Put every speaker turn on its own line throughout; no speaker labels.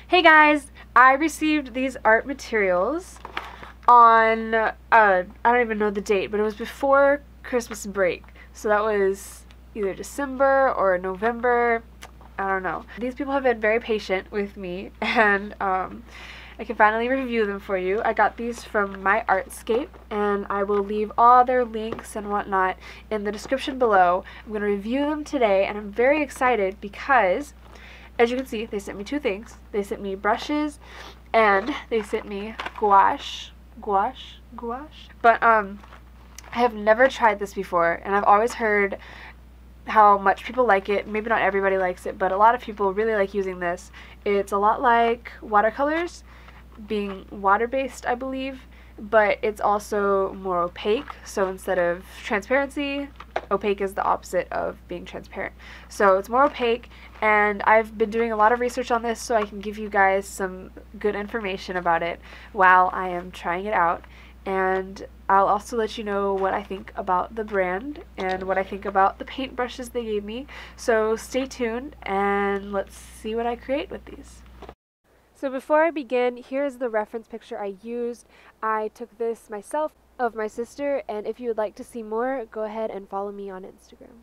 Hey guys, I received these art materials on, I don't even know the date, but it was before Christmas break. So that was either December or November, I don't know. These people have been very patient with me, and I can finally review them for you. I got these from MyArtscape, and I will leave all their links and whatnot in the description below. I'm going to review them today, and I'm very excited because, as you can see, they sent me two things. They sent me brushes, and they sent me gouache. But I have never tried this before, and I've always heard how much people like it. Maybe not everybody likes it, but a lot of people really like using this. It's a lot like watercolors, being water-based, I believe, but it's also more opaque. So instead of transparency, opaque is the opposite of being transparent. So it's more opaque, and I've been doing a lot of research on this so I can give you guys some good information about it while I am trying it out. And I'll also let you know what I think about the brand and what I think about the paintbrushes they gave me. So stay tuned and let's see what I create with these. So before I begin, here's the reference picture I used. I took this myself of my sister, and if you would like to see more, go ahead and follow me on Instagram.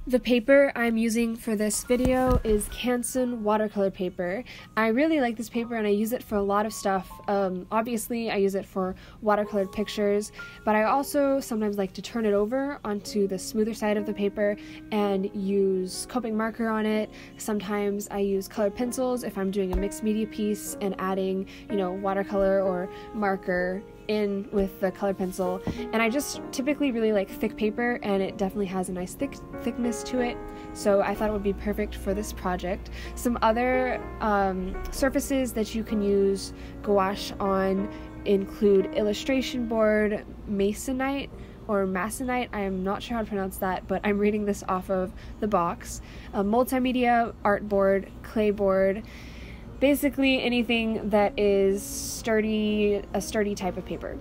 The paper I'm using for this video is Canson watercolor paper. I really like this paper and I use it for a lot of stuff. Obviously I use it for watercolored pictures, but I also sometimes like to turn it over onto the smoother side of the paper and use Copic marker on it. Sometimes I use colored pencils if I'm doing a mixed media piece and adding, watercolor or marker in with the colored pencil. And I just typically really like thick paper, and it definitely has a nice thickness to it, so I thought it would be perfect for this project. Some other surfaces that you can use gouache on include illustration board, masonite, or masonite, I am not sure how to pronounce that, but I'm reading this off of the box, a multimedia art board, clay board, basically anything that is a sturdy type of paper.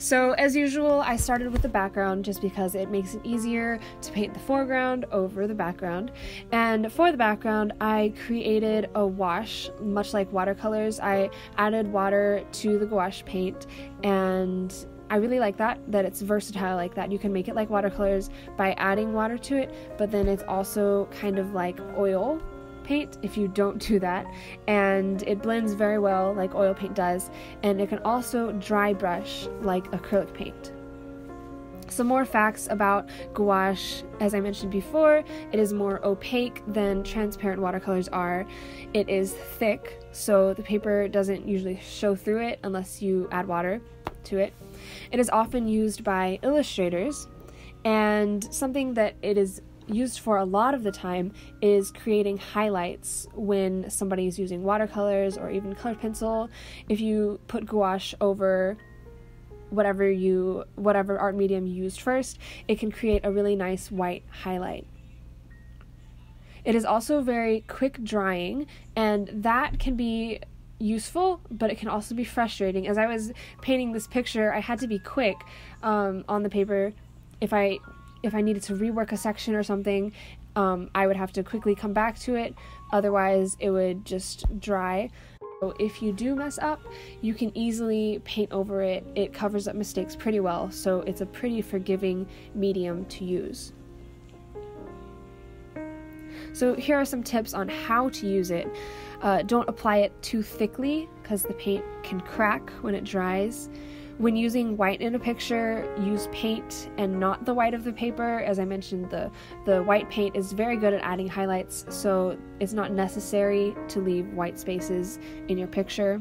So as usual, I started with the background just because it makes it easier to paint the foreground over the background. And for the background, I created a wash, much like watercolors. I added water to the gouache paint, and I really like that it's versatile like that. You can make it like watercolors by adding water to it, but then it's also kind of like oil paint if you don't do that, and it blends very well like oil paint does, and it can also dry brush like acrylic paint. Some more facts about gouache: as I mentioned before, it is more opaque than transparent watercolors are. It is thick, so the paper doesn't usually show through it unless you add water to it. It is often used by illustrators, and something that it is used for a lot of the time is creating highlights when somebody is using watercolors or even colored pencil. If you put gouache over whatever art medium you used first, it can create a really nice white highlight. It is also very quick drying, and that can be useful, but it can also be frustrating. As I was painting this picture, I had to be quick on the paper. If I needed to rework a section or something, I would have to quickly come back to it, otherwise it would just dry. So if you do mess up, you can easily paint over it. It covers up mistakes pretty well, so it's a pretty forgiving medium to use. So here are some tips on how to use it. Don't apply it too thickly because the paint can crack when it dries. When using white in a picture, use paint and not the white of the paper. As I mentioned, the white paint is very good at adding highlights, so it's not necessary to leave white spaces in your picture.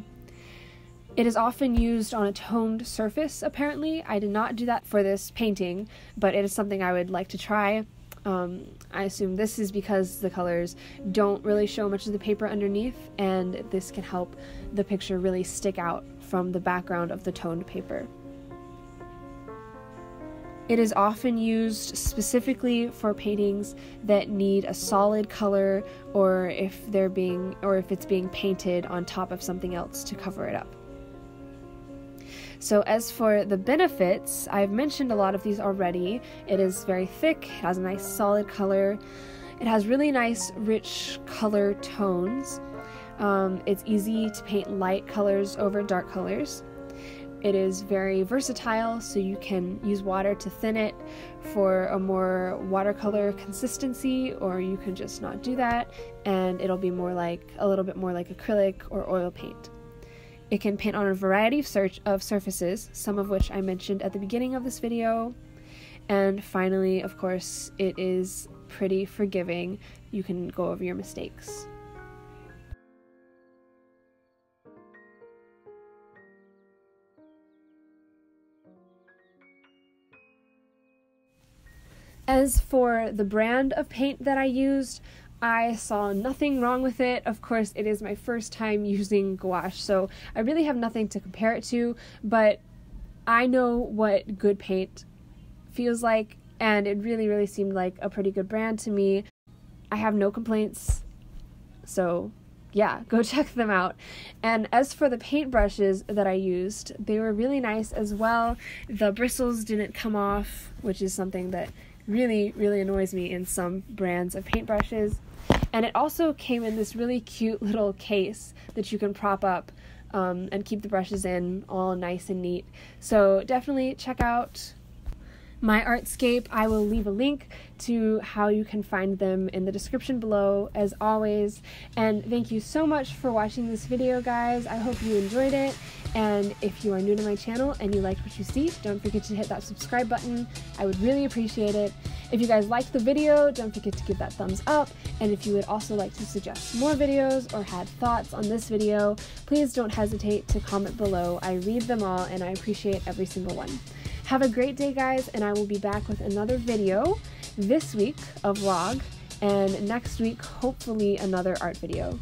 It is often used on a toned surface, apparently. I did not do that for this painting, but it is something I would like to try. I assume this is because the colors don't really show much of the paper underneath, and this can help the picture really stick out from the background of the toned paper. It is often used specifically for paintings that need a solid color, or if it's being painted on top of something else to cover it up. So as for the benefits, I've mentioned a lot of these already. It is very thick, it has a nice solid color, it has really nice rich color tones. It's easy to paint light colors over dark colors. It is very versatile, so you can use water to thin it for a more watercolor consistency, or you can just not do that and it'll be more like a little bit more like acrylic or oil paint. It can paint on a variety of surfaces, some of which I mentioned at the beginning of this video. And finally, of course, it is pretty forgiving. You can go over your mistakes. As for the brand of paint that I used, I saw nothing wrong with it. Of course, it is my first time using gouache, so I really have nothing to compare it to, but I know what good paint feels like, and it really seemed like a pretty good brand to me. I have no complaints, so yeah, go check them out. And as for the paintbrushes that I used, they were really nice as well. The bristles didn't come off, which is something that really annoys me in some brands of paintbrushes. And it also came in this really cute little case that you can prop up and keep the brushes in all nice and neat. So definitely check out MyArtscape. I will leave a link to how you can find them in the description below, as always. And thank you so much for watching this video, guys. I hope you enjoyed it. And if you are new to my channel and you liked what you see, don't forget to hit that subscribe button. I would really appreciate it. If you guys liked the video, don't forget to give that thumbs up. And if you would also like to suggest more videos or had thoughts on this video, please don't hesitate to comment below. I read them all and I appreciate every single one. Have a great day, guys, and I will be back with another video this week, a vlog, and next week, hopefully, another art video.